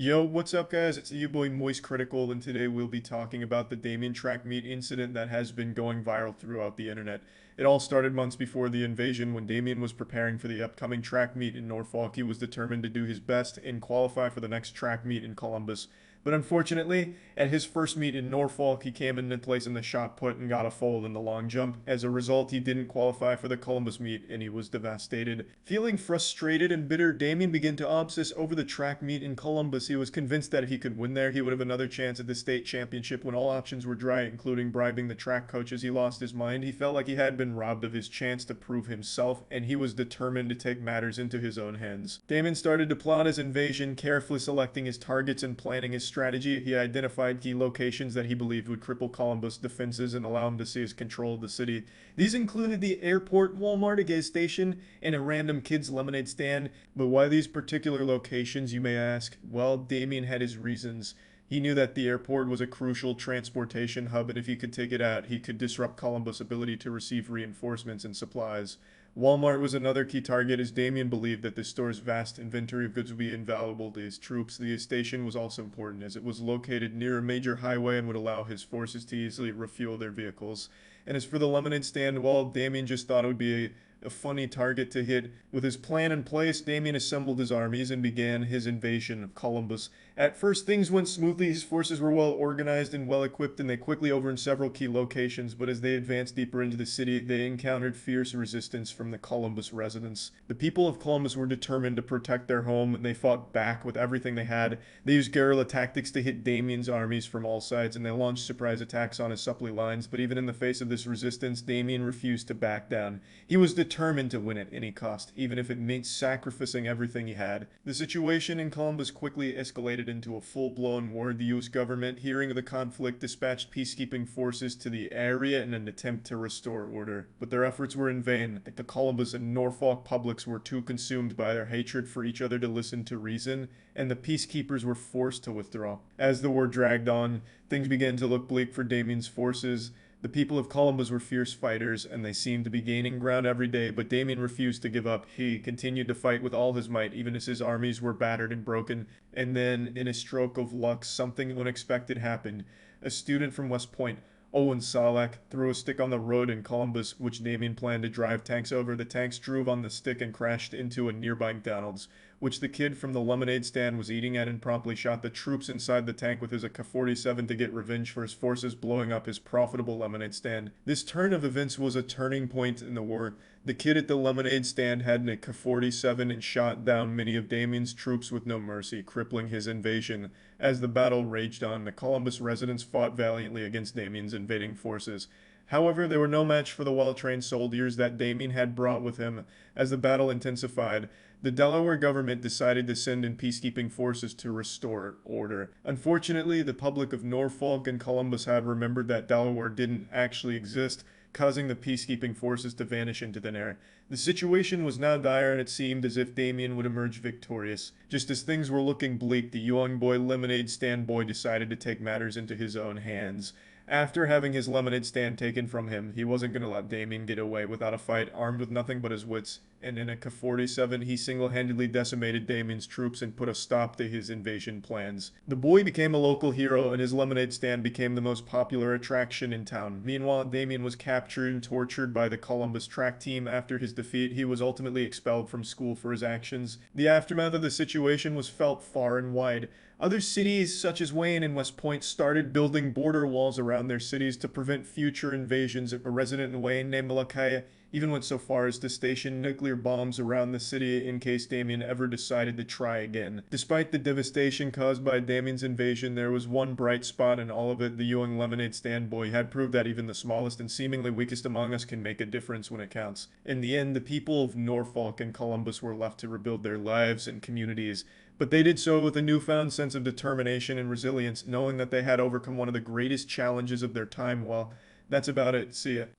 Yo, what's up, guys? It's your boy Moist Critical, and today we'll be talking about the Damien track meet incident that has been going viral throughout the internet. It all started months before the invasion when Damien was preparing for the upcoming track meet in Norfolk. He was determined to do his best and qualify for the next track meet in Columbus. But unfortunately, at his first meet in Norfolk, he came into place in the shot put and got a fold in the long jump. As a result, he didn't qualify for the Columbus meet and he was devastated. Feeling frustrated and bitter, Damien began to obsess over the track meet in Columbus. He was convinced that if he could win there, he would have another chance at the state championship when all options were dry, including bribing the track coaches. He lost his mind. He felt like he had been robbed of his chance to prove himself, and he was determined to take matters into his own hands. Damien started to plot his invasion, carefully selecting his targets and planning his strategy. He identified key locations that he believed would cripple Columbus' defenses and allow him to seize control of the city. These included the airport, Walmart, a gas station, and a random kids' lemonade stand. But why these particular locations, you may ask? Well, Damien had his reasons. He knew that the airport was a crucial transportation hub, and if he could take it out, he could disrupt Columbus' ability to receive reinforcements and supplies. Walmart was another key target, as Damien believed that the store's vast inventory of goods would be invaluable to his troops. The station was also important, as it was located near a major highway and would allow his forces to easily refuel their vehicles. And as for the lemonade stand, well, Damien just thought it would be a funny target to hit. With his plan in place, Damien assembled his armies and began his invasion of Columbus. At first, things went smoothly. His forces were well organized and well equipped, and they quickly overran several key locations. But as they advanced deeper into the city, they encountered fierce resistance from the Columbus residents. The people of Columbus were determined to protect their home, and they fought back with everything they had. They used guerrilla tactics to hit Damien's armies from all sides, and they launched surprise attacks on his supply lines. But even in the face of this resistance, Damien refused to back down. He was determined to win at any cost, even if it meant sacrificing everything he had. The situation in Columbus quickly escalated into a full-blown war. The U.S. government, hearing of the conflict, dispatched peacekeeping forces to the area in an attempt to restore order. But their efforts were in vain. The Columbus and Norfolk publics were too consumed by their hatred for each other to listen to reason, and the peacekeepers were forced to withdraw. As the war dragged on, things began to look bleak for Damien's forces. The people of Columbus were fierce fighters, and they seemed to be gaining ground every day, but Damien refused to give up. He continued to fight with all his might, even as his armies were battered and broken. And then, in a stroke of luck, something unexpected happened. A student from West Point, Owen Salak, threw a stick on the road in Columbus, which Damien planned to drive tanks over. The tanks drove on the stick and crashed into a nearby McDonald's, which the kid from the lemonade stand was eating at, and promptly shot the troops inside the tank with his AK-47 to get revenge for his forces blowing up his profitable lemonade stand. This turn of events was a turning point in the war. The kid at the lemonade stand had an AK-47 and shot down many of Damien's troops with no mercy, crippling his invasion. As the battle raged on, the Columbus residents fought valiantly against Damien's invading forces. However, they were no match for the well-trained soldiers that Damien had brought with him. As the battle intensified, the Delaware government decided to send in peacekeeping forces to restore order. Unfortunately, the public of Norfolk and Columbus had remembered that Delaware didn't actually exist, causing the peacekeeping forces to vanish into thin air. The situation was now dire, and it seemed as if Damien would emerge victorious. Just as things were looking bleak, the young boy lemonade stand boy decided to take matters into his own hands. After having his lemonade stand taken from him, he wasn't going to let Damien get away without a fight, armed with nothing but his wits. And in a AK-47, he single-handedly decimated Damien's troops and put a stop to his invasion plans. The boy became a local hero, and his lemonade stand became the most popular attraction in town. Meanwhile, Damien was captured and tortured by the Columbus track team. After his defeat, he was ultimately expelled from school for his actions. The aftermath of the situation was felt far and wide. Other cities, such as Wayne and West Point, started building border walls around their cities to prevent future invasions. A resident in Wayne named Malakaya even went so far as to station nuclear bombs around the city in case Damien ever decided to try again. Despite the devastation caused by Damien's invasion, there was one bright spot in all of it. The young lemonade stand boy had proved that even the smallest and seemingly weakest among us can make a difference when it counts. In the end, the people of Norfolk and Columbus were left to rebuild their lives and communities, but they did so with a newfound sense of determination and resilience, knowing that they had overcome one of the greatest challenges of their time. Well, that's about it. See ya.